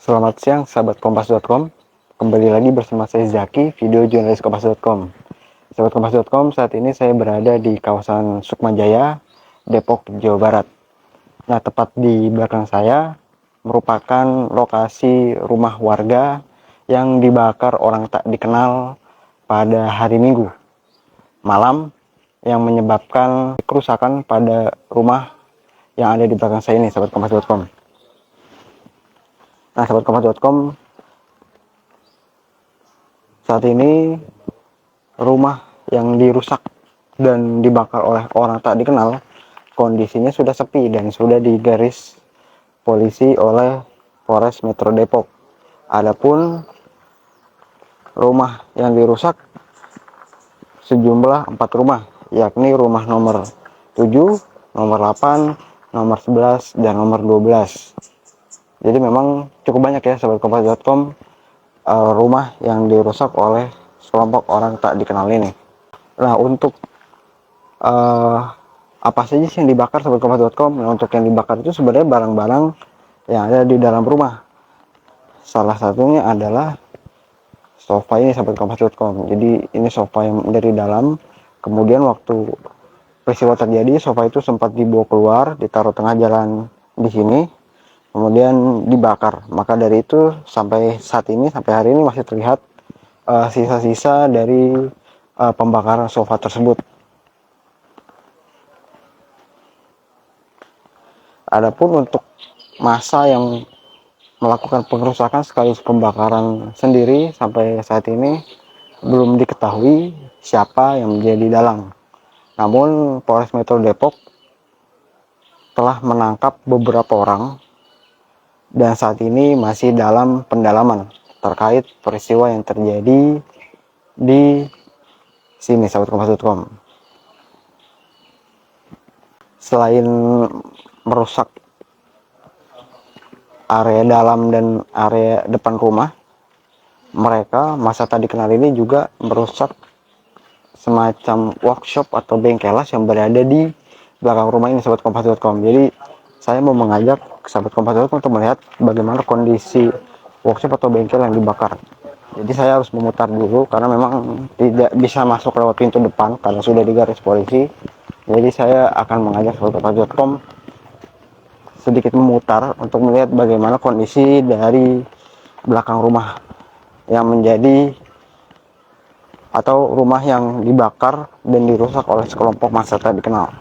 Selamat siang sahabat kompas.com. Kembali lagi bersama saya Zaki, video jurnalis kompas.com. Sahabat kompas.com, saat ini saya berada di kawasan Sukmajaya, Depok, Jawa Barat. Nah, tepat di belakang saya merupakan lokasi rumah warga yang dibakar orang tak dikenal pada hari Minggu malam, yang menyebabkan kerusakan pada rumah yang ada di belakang saya ini, sahabat kompas.com. Nah, sahabat kompas.com, saat ini rumah yang dirusak dan dibakar oleh orang tak dikenal kondisinya sudah sepi dan sudah digaris polisi oleh Polres Metro Depok. Adapun rumah yang dirusak sejumlah 4 rumah, yakni rumah nomor 7, nomor 8, nomor 11, dan nomor 12. Jadi memang cukup banyak ya sahabat kompas.com rumah yang dirusak oleh sekelompok orang tak dikenal ini. Nah, untuk apa saja sih yang dibakar sahabat kompas.com? Nah, untuk yang dibakar itu sebenarnya barang-barang yang ada di dalam rumah. Salah satunya adalah sofa ini sahabat kompas.com. Jadi ini sofa yang dari dalam. Kemudian waktu peristiwa terjadi, sofa itu sempat dibawa keluar, ditaruh tengah jalan di sini, kemudian dibakar. Maka dari itu sampai saat ini, sampai hari ini masih terlihat sisa-sisa dari pembakaran sofa tersebut. Adapun untuk massa yang melakukan pengerusakan sekaligus pembakaran sendiri sampai saat ini belum diketahui siapa yang menjadi dalang. Namun Polres Metro Depok telah menangkap beberapa orang dan saat ini masih dalam pendalaman terkait peristiwa yang terjadi di sini sahabat kompas.com. Selain merusak area dalam dan area depan rumah, mereka masa tadi kenal ini juga merusak semacam workshop atau bengkelas yang berada di belakang rumah ini sahabat kompas.com. Jadi saya mau mengajak sahabat kompas.com untuk melihat bagaimana kondisi workshop atau bengkel yang dibakar. Jadi saya harus memutar dulu karena memang tidak bisa masuk lewat pintu depan karena sudah digaris polisi. Jadi saya akan mengajak sahabat kompas.com sedikit memutar untuk melihat bagaimana kondisi dari belakang rumah yang menjadi atau rumah yang dibakar dan dirusak oleh sekelompok massa tak dikenal.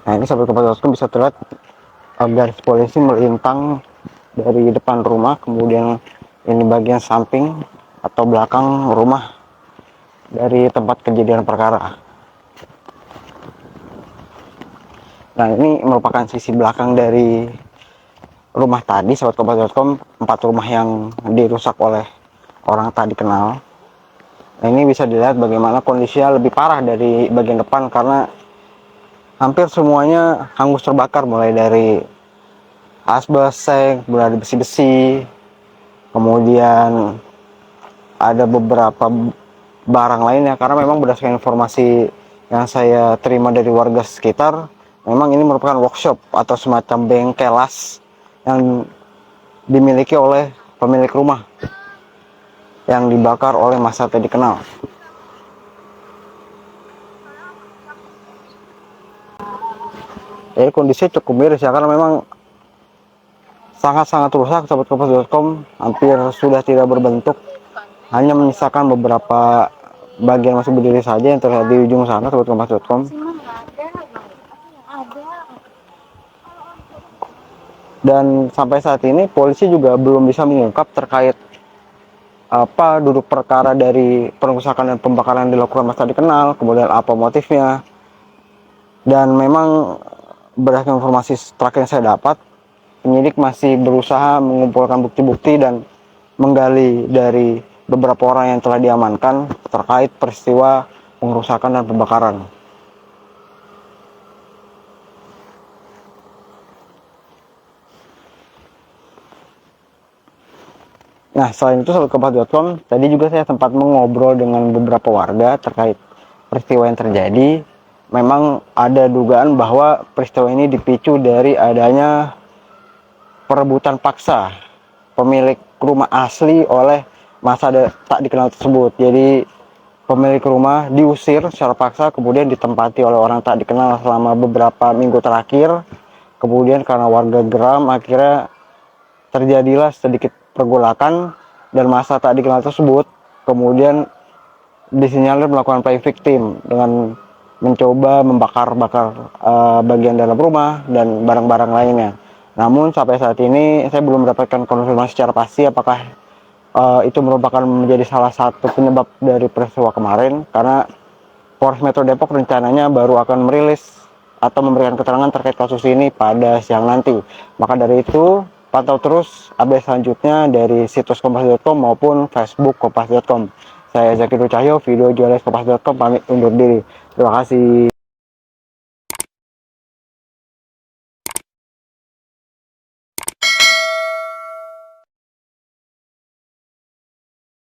Nah, ini sahabat kompas.com bisa terlihat garis polisi melintang dari depan rumah, kemudian ini bagian samping atau belakang rumah dari tempat kejadian perkara. Nah, ini merupakan sisi belakang dari rumah tadi sahabat kompas.com, 4 rumah yang dirusak oleh orang tak dikenal. Nah, ini bisa dilihat bagaimana kondisinya lebih parah dari bagian depan karena hampir semuanya hangus terbakar, mulai dari asbes, seng, mulai dari besi-besi, kemudian ada beberapa barang lainnya. Karena memang berdasarkan informasi yang saya terima dari warga sekitar, memang ini merupakan workshop atau semacam bengkelas yang dimiliki oleh pemilik rumah yang dibakar oleh massa tak dikenal. Jadi kondisinya cukup miris ya, karena memang sangat-sangat rusak sahabat kompas.com, hampir sudah tidak berbentuk, hanya menyisakan beberapa bagian masih berdiri saja yang terlihat di ujung sana sahabat kompas.com. Dan sampai saat ini polisi juga belum bisa mengungkap terkait apa duduk perkara dari pengerusakan dan pembakaran yang dilakukan massa dikenal, kemudian apa motifnya. Dan memang berdasarkan informasi terakhir yang saya dapat, penyidik masih berusaha mengumpulkan bukti-bukti dan menggali dari beberapa orang yang telah diamankan terkait peristiwa pengerusakan dan pembakaran. Nah, selain itu sahabat kompas.com, tadi juga saya sempat mengobrol dengan beberapa warga terkait peristiwa yang terjadi. memang ada dugaan bahwa peristiwa ini dipicu dari adanya perebutan paksa pemilik rumah asli oleh masa tak dikenal tersebut. Jadi pemilik rumah diusir secara paksa, kemudian ditempati oleh orang tak dikenal selama beberapa minggu terakhir. Kemudian karena warga geram, akhirnya terjadilah sedikit pergolakan dan masa tak dikenal tersebut kemudian disinyalir melakukan play victim dengan mencoba membakar-bakar bagian dalam rumah dan barang-barang lainnya. Namun sampai saat ini saya belum mendapatkan konfirmasi secara pasti apakah itu merupakan menjadi salah satu penyebab dari peristiwa kemarin, karena Polres Metro Depok rencananya baru akan merilis atau memberikan keterangan terkait kasus ini pada siang nanti. Maka dari itu, pantau terus update selanjutnya dari situs kompas.com maupun Facebook kompas.com. Saya Zakir Cahyo, video jurnalis kompas.com, pamit undur diri. Terima kasih.